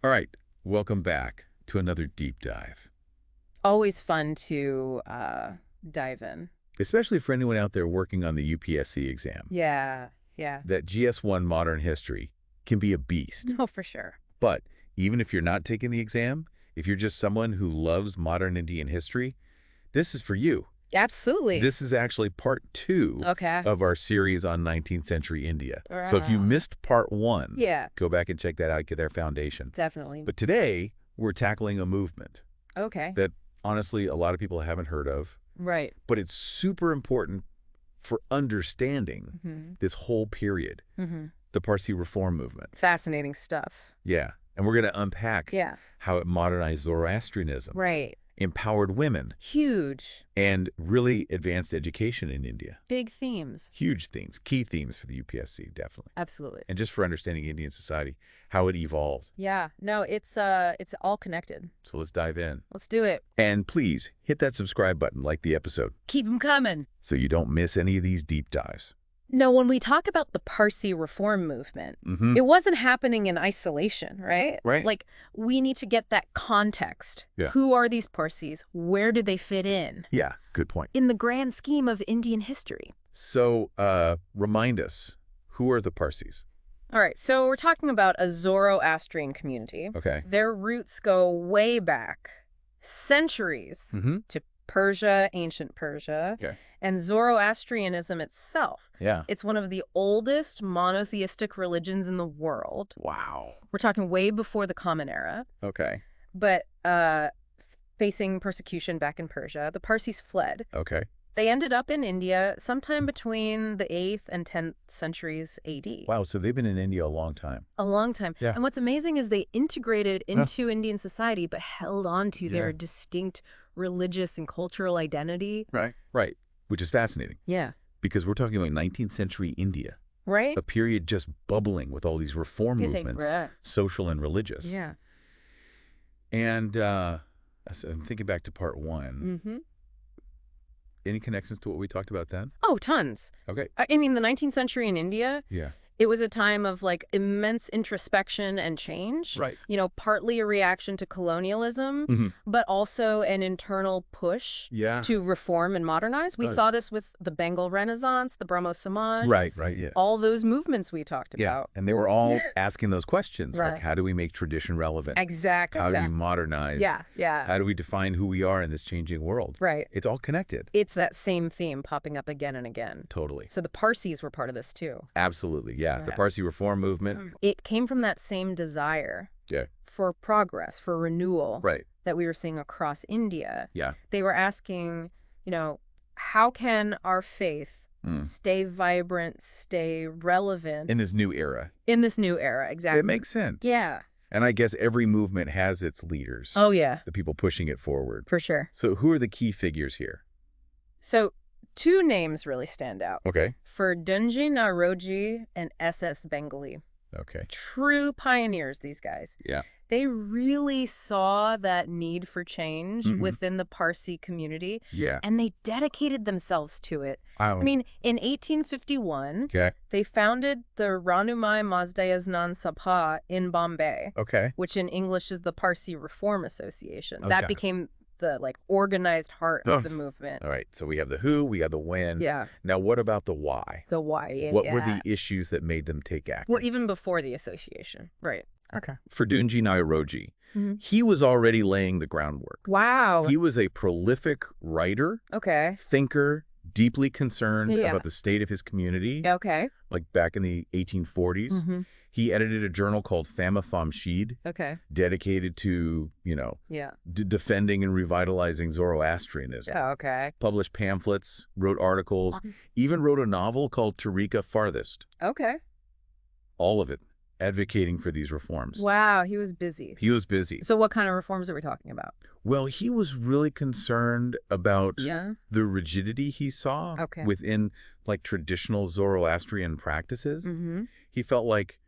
All right, welcome back to another deep dive, Always fun to dive in. especially for anyone out there working on the UPSC exam. Yeah, yeah. That GS1 Modern History can be a beast. No, for sure. But even if you're not taking the exam, if you're just someone who loves modern Indian history, this is for you. Absolutely. This is actually part 2 Okay. of our series on 19th century India. So if you missed part 1, Yeah, go back and check that out, get their foundation. definitely. But today, we're tackling a movement Okay. that honestly a lot of people haven't heard of, Right. but it's super important for understanding Mm-hmm. this whole period, Mm-hmm. the Parsi Reform Movement. Fascinating stuff. Yeah, and we're going to unpack Yeah. how it modernized Zoroastrianism, Right. empowered women, Huge. and really advanced education in India. Big themes. Huge themes, key themes for the UPSC, definitely. Absolutely. And just for understanding Indian society, how it evolved. Yeah. No, it's all connected. So let's dive in. Let's do it. And please hit that subscribe button, like the episode, Keep them coming. so you don't miss any of these deep dives. No, when we talk about the Parsi Reform Movement, Mm-hmm. it wasn't happening in isolation, right? Right. Like, we need to get that context. Yeah. Who are these Parsis? Where do they fit in? Yeah, good point. In the grand scheme of Indian history. So, remind us, who are the Parsis? All right, so we're talking about a Zoroastrian community. Okay. Their roots go way back, centuries, Mm-hmm. to Persia, ancient Persia, Okay. and Zoroastrianism itself. Yeah. It's one of the oldest monotheistic religions in the world. Wow. We're talking way before the Common Era, Okay. but facing persecution back in Persia, the Parsis fled. Okay. They ended up in India sometime between the 8th and 10th centuries AD. Wow, so they've been in India a long time. A long time. Yeah. And what's amazing is they integrated into Indian society, but held on to their distinct religious and cultural identity. Right. Right. Which is fascinating, Yeah. because we're talking about 19th century India, Right? a period just bubbling with all these reform You think, movements, bruh. social and religious. Yeah. And so I'm thinking back to part 1. Mm-hmm. Any connections to what we talked about then? Oh, tons. Okay. I mean, the 19th century in India, Yeah. it was a time of like immense introspection and change. Right. You know, partly a reaction to colonialism, Mm-hmm. but also an internal push Yeah. to reform and modernize. We Right. saw this with the Bengal Renaissance, the Brahmo Samaj, Right. Right. Yeah. all those movements we talked Yeah. about. And they were all asking those questions, like Right. how do we make tradition relevant? Exactly. How do we modernize? Yeah, yeah. How do we define who we are in this changing world? Right. It's all connected. It's that same theme popping up again and again. Totally. So the Parsis were part of this too. Absolutely. Yeah. The Yeah. Parsi Reform Movement. It came from that same desire Yeah. for progress, for renewal Right. that we were seeing across India. Yeah. They were asking, you know, how can our faith stay vibrant, stay relevant In this new era. in this new era? Exactly. It makes sense. Yeah. And I guess every movement has its leaders. Oh, yeah, The people pushing it forward. for sure. So who are the key figures here? So two names really stand out. Okay. For Dunji Naroji and S.S. Bengali. Okay. True pioneers, these guys. Yeah. They really saw that need for change Mhm. within the Parsi community, Yeah. and they dedicated themselves to it. I mean, in 1851, Okay. they founded the Rahnumai Mazdayasnan Sabha in Bombay, Okay. which in English is the Parsi Reform Association. Okay. That became the organized heart Oh. of the movement. All right. So we have the who, we have the when. Yeah, Now what about the why? the why. What were yeah. the issues that made them take action? Well, even before the association. Right. Okay. For Dunji Naoroji, Mhm. he was already laying the groundwork. Wow. He was a prolific writer, Okay. thinker, deeply concerned Yeah. about the state of his community, Okay. like back in the 1840s. Mhm. He edited a journal called Fam-i-Famshid, Okay. dedicated to, Yeah. defending and revitalizing Zoroastrianism. Yeah, okay. Published pamphlets, wrote articles, even wrote a novel called Tarika Farthest. Okay. All of it advocating for these reforms. Wow, he was busy. He was busy. So what kind of reforms are we talking about? Well, he was really concerned about Yeah. the rigidity he saw Okay. within like traditional Zoroastrian practices. Mm-hmm. He felt like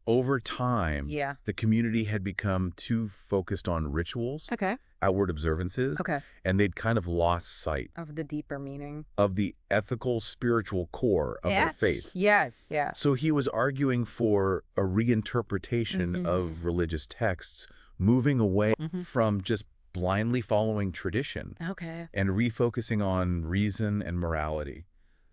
over time, Yeah. the community had become too focused on rituals, Okay. outward observances, Okay. and they'd kind of lost sight Of the deeper meaning. of the ethical, spiritual core of their faith. Yeah. Yeah. So he was arguing for a reinterpretation of religious texts, moving away from just blindly following tradition Okay. and refocusing on reason and morality.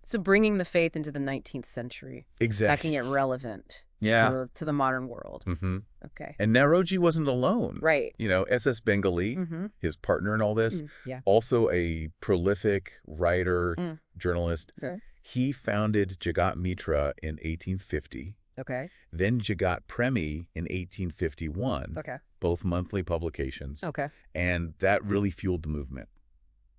So bringing the faith into the 19th century, Exactly. making it relevant Yeah. to the modern world. Mm-hmm. Okay. And Nauroji wasn't alone. Right. You know, S.S. Bengali, his partner in all this, Yeah. also a prolific writer, journalist. Okay. He founded Jagat Mitra in 1850, Okay. then Jagat Premi in 1851, Okay. both monthly publications. Okay. And that really fueled the movement.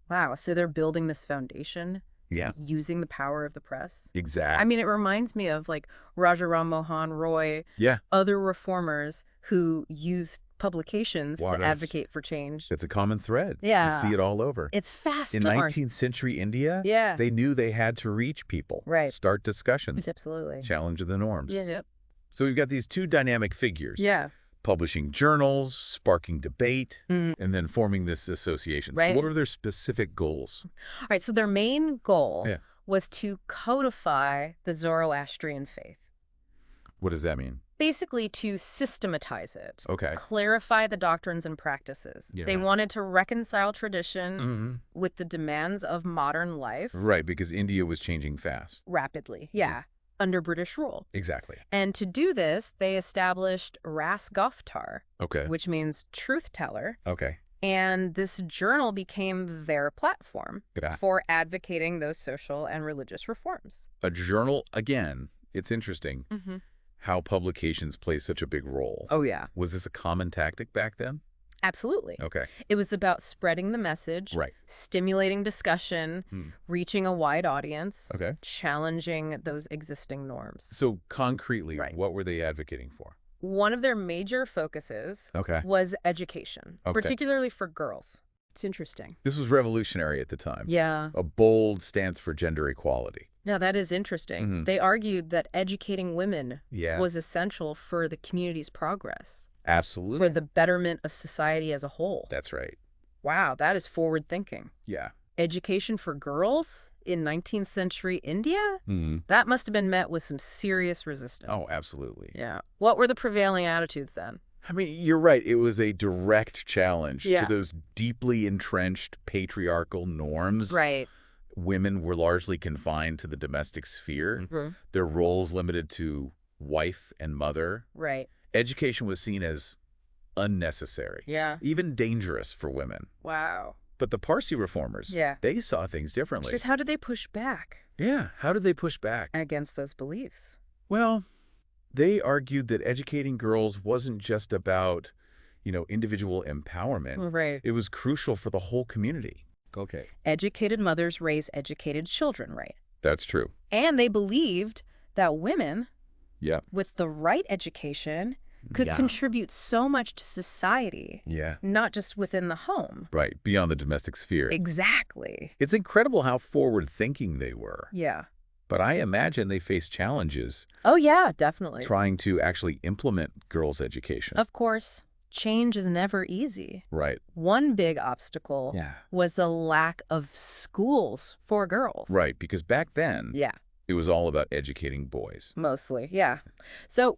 Wow. So they're building this foundation Yeah, using the power of the press. exactly. I mean, it reminds me of like Raja Ram Mohan Roy, Yeah, other reformers who used publications Wow, to that's- advocate for change. it's a common thread. Yeah. You see it all over. It's fast. In 19th century India, Yeah. they knew they had to reach people, Right. start discussions, Absolutely. challenge the norms. Yeah. So we've got these two dynamic figures. Yeah. Publishing journals, sparking debate, and then forming this association. Right. So what are their specific goals? All right. So their main goal Yeah. was to codify the Zoroastrian faith. What does that mean? Basically to systematize it. Okay. Clarify the doctrines and practices. Yeah. They wanted to reconcile tradition with the demands of modern life Right, because India was changing fast. rapidly. Yeah. Under British rule. Exactly. And to do this, they established Ras Goftar, Okay. which means truth teller. Okay. And this journal became their platform Gra- for advocating those social and religious reforms. A journal, again, it's interesting Mm-hmm. how publications play such a big role. Oh, yeah. Was this a common tactic back then? Absolutely. Okay. It was about spreading the message, Right. stimulating discussion, reaching a wide audience, Okay. challenging those existing norms. So concretely, Right. what were they advocating for? One of their major focuses Okay. was education, Okay. particularly for girls. It's interesting. This was revolutionary at the time. Yeah. A bold stance for gender equality. Now, that is interesting. They argued that educating women Yeah. was essential for the community's progress, Absolutely. for the betterment of society as a whole. That's right. Wow, that is forward thinking. Yeah. Education for girls in 19th century India? Mm-hmm. That must have been met with some serious resistance. Oh, absolutely. Yeah. What were the prevailing attitudes then? I mean, you're right. It was a direct challenge Yeah. to those deeply entrenched patriarchal norms. Right. Women were largely confined to the domestic sphere. Their roles limited to wife and mother. Right. Education was seen as unnecessary, Yeah. even dangerous for women. Wow. But the Parsi reformers, Yeah. they saw things differently. Just how did they push back Yeah. How did they push back? against those beliefs? Well, they argued that educating girls wasn't just about, individual empowerment. Right. It was crucial for the whole community. Okay. Educated mothers raise educated children, right? That's true. And they believed that women Yeah. with the right education could contribute so much to society, Yeah. not just within the home. Right. Beyond the domestic sphere. Exactly. It's incredible how forward-thinking they were. Yeah. But I imagine they faced challenges Oh, yeah, definitely. trying to actually implement girls' education. Of course, change is never easy. Right. One big obstacle Yeah. was the lack of schools for girls. Right. Because back then, Yeah, it was all about educating boys. mostly. Yeah. So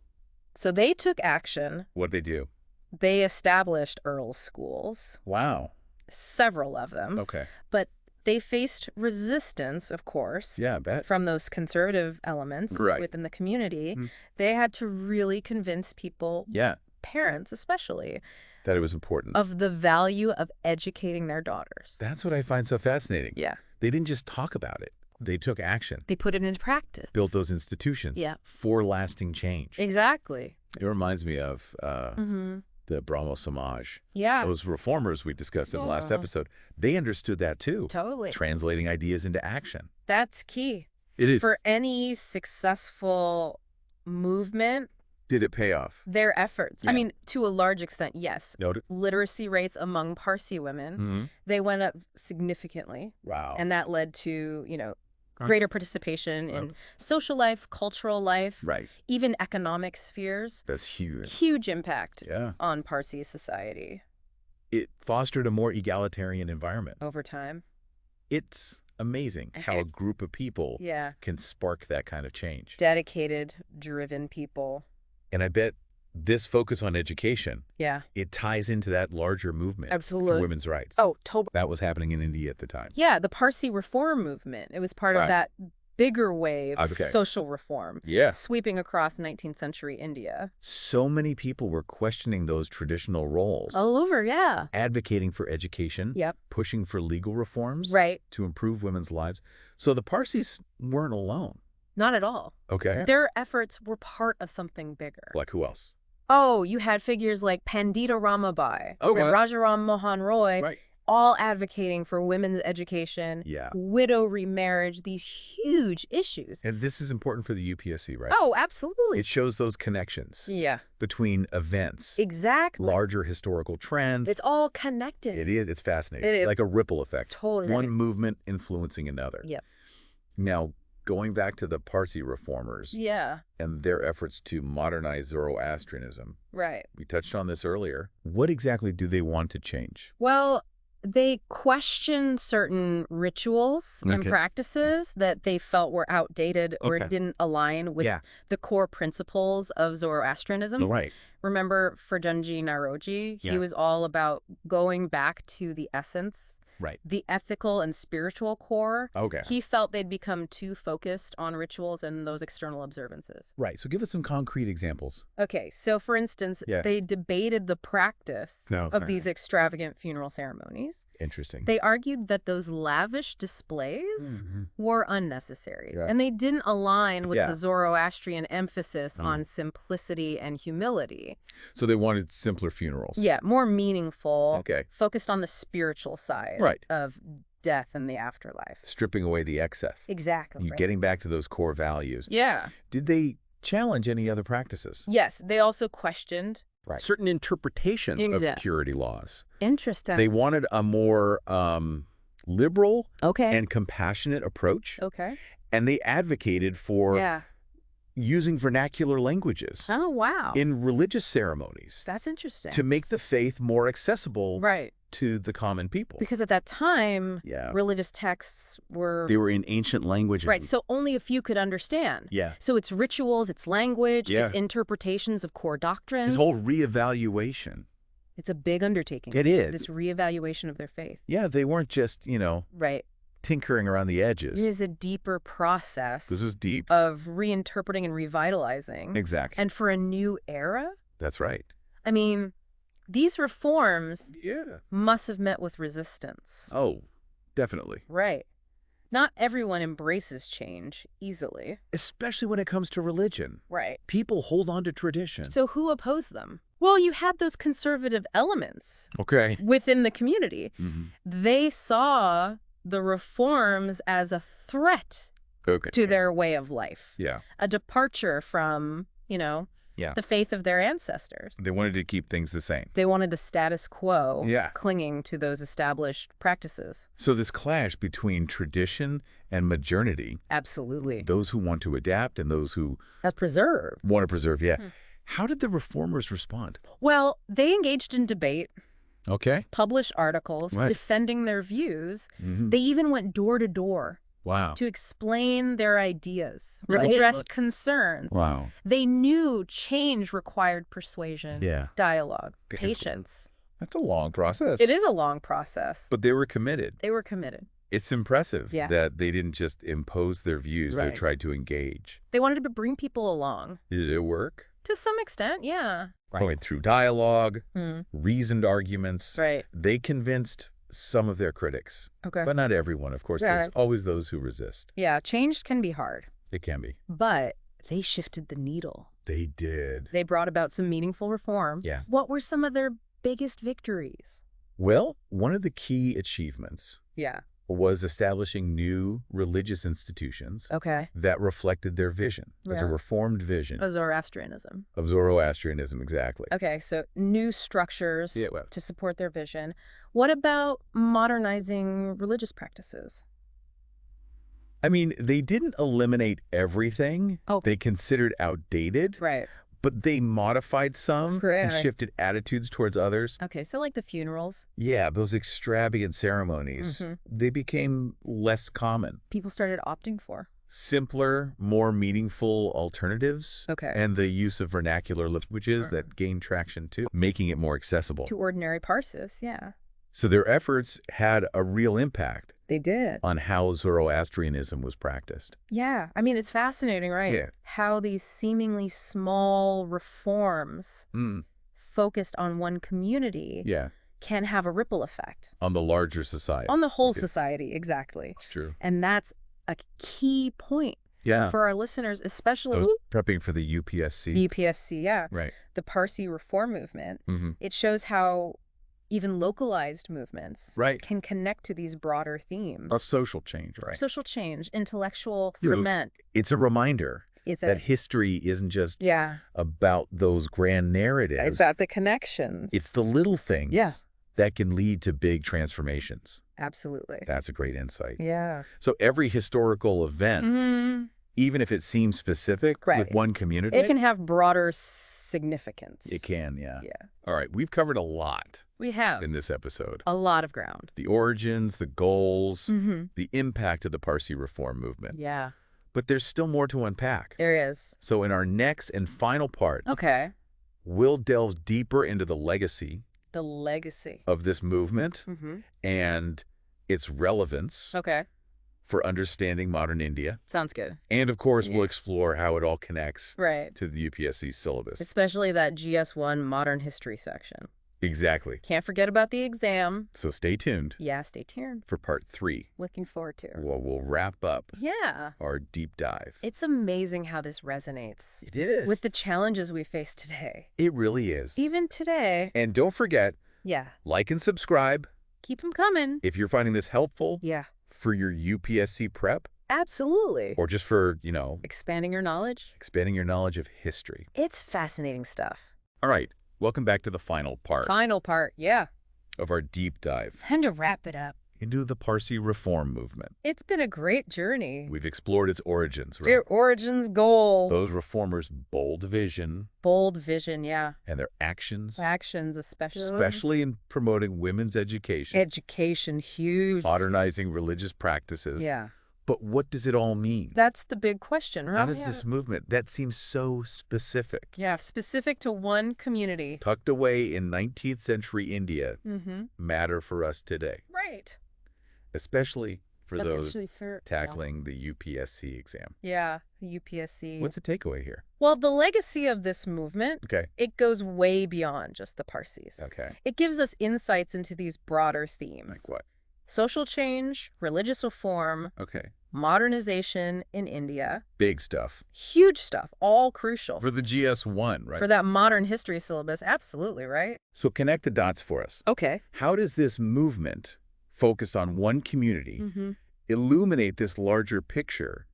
they took action. What'd they do? They established Earl schools, Wow. several of them. Okay. But they faced resistance, of course, Yeah, I bet. from those conservative elements Right. within the community. They had to really convince people, Yeah. parents especially, That it was important. of the value of educating their daughters. That's what I find so fascinating. Yeah. They didn't just talk about it. They took action, They put it into practice. built those institutions Yeah. for lasting change. Exactly. It reminds me of Mm-hmm. the Brahmo Samaj. Yeah. Those reformers we discussed in the last Yeah. episode, they understood that too. Totally. Translating ideas into action. That's key. It is. For any successful movement, Did it pay off? their efforts. Yeah. I mean, to a large extent, yes. Noted. Literacy rates among Parsi women, Mm-hmm. they went up significantly. Wow. And that led to, greater participation in social life, cultural life, even economic spheres. That's huge. Huge impact on Parsi society. It fostered a more egalitarian environment. Over time. It's amazing how a group of people can spark that kind of change. Dedicated, driven people. And I bet this focus on education, it ties into that larger movement for women's rights. Oh, totally. That was happening in India at the time. Yeah, the Parsi Reform Movement. It was part of that bigger wave of social reform sweeping across 19th century India. So many people were questioning those traditional roles. All over, advocating for education, pushing for legal reforms to improve women's lives. So the Parsis weren't alone. Not at all. Okay. Their efforts were part of something bigger. Like who else? Oh, you had figures like Pandita Ramabai, Rajaram Mohan Roy, all advocating for women's education, widow remarriage, these huge issues. And this is important for the UPSC, right? Oh, absolutely. It shows those connections between events, larger historical trends. It's all connected. It is. It's fascinating. Like a ripple effect. Totally. One movement influencing another. Yep. Now, going back to the Parsi reformers and their efforts to modernize Zoroastrianism. Right. We touched on this earlier. What exactly do they want to change? Well, they questioned certain rituals and practices that they felt were outdated or didn't align with the core principles of Zoroastrianism. Right. Remember Furjanji Naroji? He was all about going back to the essence. The ethical and spiritual core. He felt they'd become too focused on rituals and those external observances. Right. So give us some concrete examples. Okay. So for instance, they debated the practice of these extravagant funeral ceremonies. Interesting. They argued that those lavish displays were unnecessary. And they didn't align with the Zoroastrian emphasis on simplicity and humility. So they wanted simpler funerals. Yeah, more meaningful, focused on the spiritual side of death and the afterlife. Stripping away the excess. Exactly. You're getting back to those core values. Yeah. Did they challenge any other practices? Yes, they also questioned certain interpretations of purity laws. Interesting. They wanted a more liberal and compassionate approach. And they advocated for using vernacular languages. Oh, wow. In religious ceremonies. That's interesting. To make the faith more accessible to the common people. Because at that time, religious texts were... They were in ancient languages. Right, so only a few could understand. So it's rituals, it's language, it's interpretations of core doctrines. This whole reevaluation. It's a big undertaking. It is. This reevaluation of their faith. Yeah, they weren't just, tinkering around the edges. It is a deeper process. This is deep. Of reinterpreting and revitalizing. Exactly. And for a new era. That's right. I mean, these reforms must have met with resistance. Oh, definitely. Right. Not everyone embraces change easily. Especially when it comes to religion. Right. People hold on to tradition. So who opposed them? Well, you had those conservative elements within the community. They saw the reforms as a threat to their way of life. A departure from, the faith of their ancestors. They wanted to keep things the same. They wanted the status quo clinging to those established practices. So this clash between tradition and modernity. Absolutely. Those who want to adapt and those who want to preserve. How did the reformers respond? Well, they engaged in debate. Published articles defending their views. They even went door to door to explain their ideas, address concerns. They knew change required persuasion, dialogue, patience. That's a long process. It is a long process. But they were committed. It's impressive that they didn't just impose their views. They tried to engage. They wanted to bring people along. Did it work? To some extent, yeah. Going through dialogue, reasoned arguments. They convinced some of their critics. But not everyone, of course. There's always those who resist. Yeah, change can be hard. It can be. But they shifted the needle. They did. They brought about some meaningful reform. What were some of their biggest victories? Well, one of the key achievements was establishing new religious institutions that reflected their vision, the reformed vision. Of Zoroastrianism. Of Zoroastrianism, exactly. Okay, so new structures to support their vision. What about modernizing religious practices? I mean, they didn't eliminate everything they considered outdated. Right. But they modified some and shifted attitudes towards others. Okay, so like the funerals. Yeah, those extravagant ceremonies, they became less common. People started opting for simpler, more meaningful alternatives. Okay. And the use of vernacular languages that gained traction too, making it more accessible. To ordinary Parsis, yeah. So their efforts had a real impact. They did. On how Zoroastrianism was practiced. Yeah. I mean, it's fascinating, right? Yeah. How these seemingly small reforms focused on one community can have a ripple effect. On the larger society. On the whole society, exactly. That's true. And that's a key point for our listeners, especially those prepping for the UPSC. UPSC, yeah. Right. The Parsi Reform Movement. It shows how even localized movements can connect to these broader themes. Of social change, right? Social change, intellectual ferment. It's a reminder that history isn't just about those grand narratives. It's about the connections. It's the little things that can lead to big transformations. Absolutely. That's a great insight. Yeah. So every historical event, even if it seems specific with one community, it can have broader significance. It can, yeah. All right, we've covered a lot. We have. In this episode. A lot of ground. The origins, the goals, the impact of the Parsi Reform Movement. Yeah. But there's still more to unpack. There is. So in our next and final part, we'll delve deeper into the legacy. The legacy. Of this movement and its relevance. For understanding modern India. Sounds good. And, of course, we'll explore how it all connects to the UPSC syllabus. Especially that GS1 Modern History section. Exactly. Can't forget about the exam. So stay tuned. Yeah, stay tuned. For part 3. Looking forward to. Well, we'll wrap up our deep dive. It's amazing how this resonates. It is. With the challenges we face today. It really is. Even today. And don't forget, like and subscribe. Keep them coming. If you're finding this helpful. Yeah. For your UPSC prep? Absolutely. Or just for, expanding your knowledge? Expanding your knowledge of history. It's fascinating stuff. All right. Welcome back to the final part. Final part, yeah. Of our deep dive. And to wrap it up. Into the Parsi Reform Movement. It's been a great journey. We've explored its origins, right? Their origins, goal. Those reformers' bold vision. Bold vision, yeah. And their actions. Actions, especially. Especially in promoting women's education. Education, huge. Modernizing religious practices. Yeah. But what does it all mean? That's the big question, right? How does this movement, that seems so specific. Yeah, specific to one community. Tucked away in 19th century India, matter for us today. Right. Especially for those tackling the UPSC exam. Yeah, the UPSC. What's the takeaway here? Well, the legacy of this movement, it goes way beyond just the Parsis. It gives us insights into these broader themes. Like what? Social change, religious reform, modernization in India. Big stuff. Huge stuff, all crucial. For the GS1, right? For that modern history syllabus, absolutely, right? So connect the dots for us. Okay. How does this movement, focused on one community, illuminate this larger picture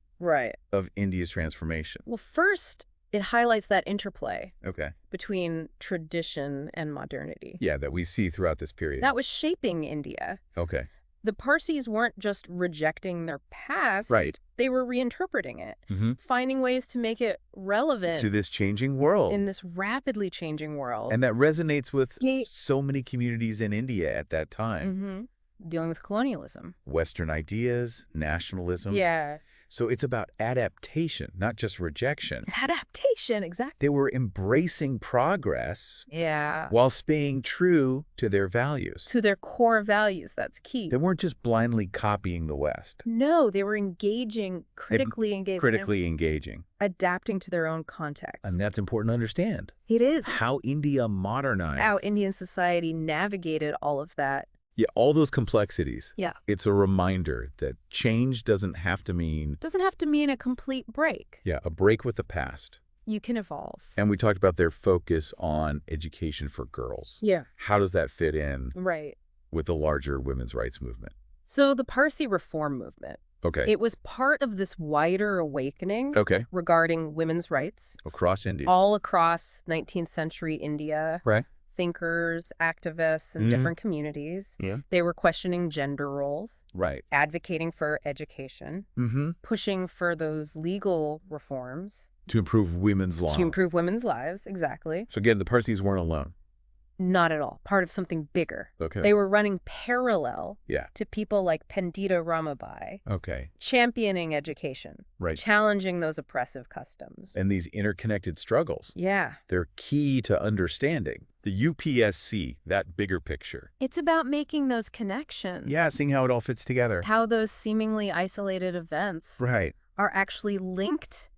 of India's transformation? Well, first, it highlights that interplay Okay. between tradition and modernity. Yeah, that we see throughout this period. That was shaping India. Okay. The Parsis weren't just rejecting their past. Right. They were reinterpreting it, finding ways to make it relevant to this changing world. In this rapidly changing world. And that resonates with so many communities in India at that time. Dealing with colonialism. Western ideas, nationalism. Yeah. So it's about adaptation, not just rejection. Adaptation, exactly. They were embracing progress. Yeah. While staying true to their values. To their core values, that's key. They weren't just blindly copying the West. No, they were engaging, critically engaging. Critically engaging. Adapting to their own context. And that's important to understand. It is. How India modernized. How Indian society navigated all of that. Yeah, all those complexities. Yeah. It's a reminder that change doesn't have to mean... Doesn't have to mean a complete break. Yeah, a break with the past. You can evolve. And we talked about their focus on education for girls. Yeah. How does that fit in with the larger women's rights movement? So the Parsi Reform Movement. Okay. It was part of this wider awakening regarding women's rights. Across India. All across 19th century India. Right. thinkers, activists in different communities. Yeah. They were questioning gender roles. Right. Advocating for education. Pushing for those legal reforms. To improve women's lives. To improve women's lives, exactly. So again, the Parsis weren't alone. Not at all. Part of something bigger. Okay. They were running parallel to people like Pandita Ramabai. Okay. Championing education. Right. Challenging those oppressive customs. And these interconnected struggles. Yeah. They're key to understanding the UPSC, that bigger picture. It's about making those connections. Yeah, seeing how it all fits together. How those seemingly isolated events are actually linked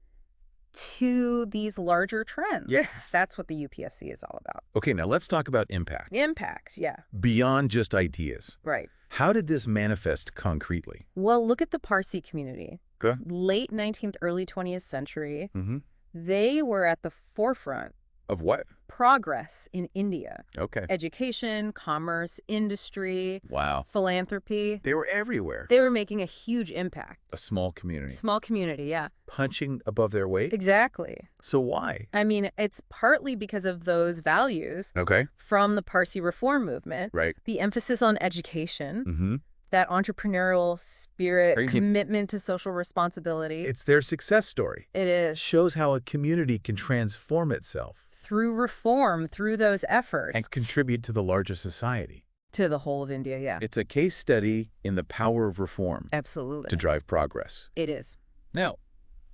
to these larger trends. Yes. That's what the UPSC is all about. Okay, now let's talk about impact. Impacts, yeah. Beyond just ideas. Right. How did this manifest concretely? Well, look at the Parsi community. Okay. Late 19th, early 20th century. They were at the forefront. Of what? Progress in India. Okay. Education, commerce, industry. Wow. Philanthropy. They were everywhere. They were making a huge impact. A small community. Small community, yeah. Punching above their weight? Exactly. So why? I mean, it's partly because of those values from the Parsi Reform Movement. Right. The emphasis on education. That entrepreneurial spirit, commitment to social responsibility. It's their success story. It is. Shows how a community can transform itself. Through reform, through those efforts. And contribute to the larger society. To the whole of India, yeah. It's a case study in the power of reform. Absolutely. To drive progress. It is. Now,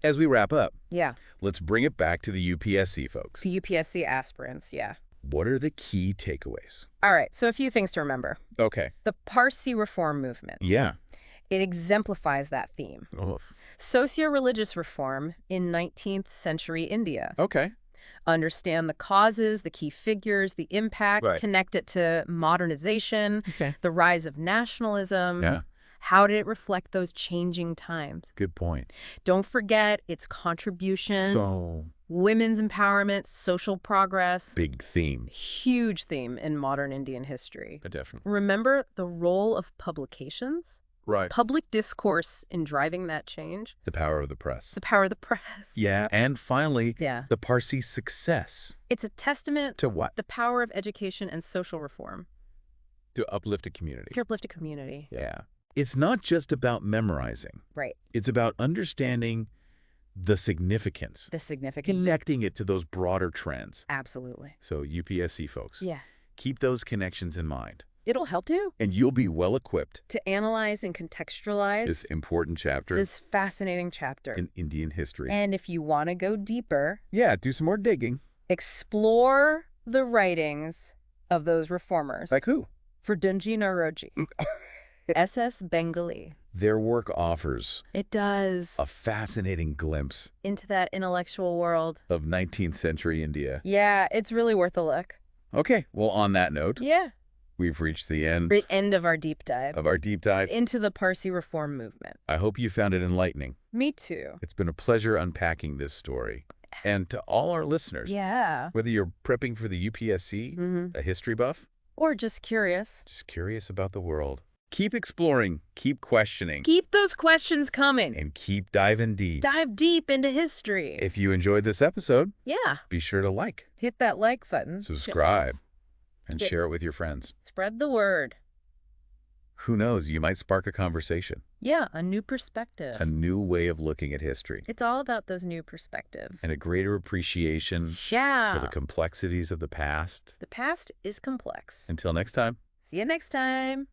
as we wrap up, yeah, let's bring it back to the UPSC folks. The UPSC aspirants, yeah. What are the key takeaways? All right, so a few things to remember. Okay. The Parsi Reform Movement. Yeah. It exemplifies that theme. Socio-religious reform in 19th century India. Okay. Understand the causes, the key figures, the impact, connect it to modernization, the rise of nationalism. Yeah. How did it reflect those changing times? Good point. Don't forget its contribution. So, women's empowerment, social progress. Big theme. Huge theme in modern Indian history. Definitely. Remember the role of publications? Right. Public discourse in driving that change. The power of the press. The power of the press. Yeah. And finally, yeah, the Parsi success. It's a testament to what? The power of education and social reform. To uplift a community. To uplift a community. Yeah. It's not just about memorizing. Right. It's about understanding the significance. The significance. Connecting it to those broader trends. Absolutely. So UPSC folks. Yeah. Keep those connections in mind. It'll help too. And you'll be well equipped to analyze and contextualize this important chapter. This fascinating chapter. In Indian history. And if you want to go deeper. Yeah, do some more digging. Explore the writings of those reformers. Like who? Ferdunji Noroji. SS Bengali. Their work offers. It does. A fascinating glimpse. Into that intellectual world. Of 19th century India. Yeah, it's really worth a look. Okay, well on that note. Yeah. We've reached the end. The end of our deep dive. Into the Parsi Reform Movement. I hope you found it enlightening. Me too. It's been a pleasure unpacking this story. And to all our listeners. Yeah. Whether you're prepping for the UPSC, a history buff. Or just curious. Just curious about the world. Keep exploring. Keep questioning. Keep those questions coming. And keep diving deep. Dive deep into history. If you enjoyed this episode. Yeah. Be sure to like. Hit that like button. Subscribe. And share it with your friends. Spread the word. Who knows, you might spark a conversation. Yeah, a new perspective. A new way of looking at history. It's all about those new perspectives. And a greater appreciation for the complexities of the past. The past is complex. Until next time. See you next time.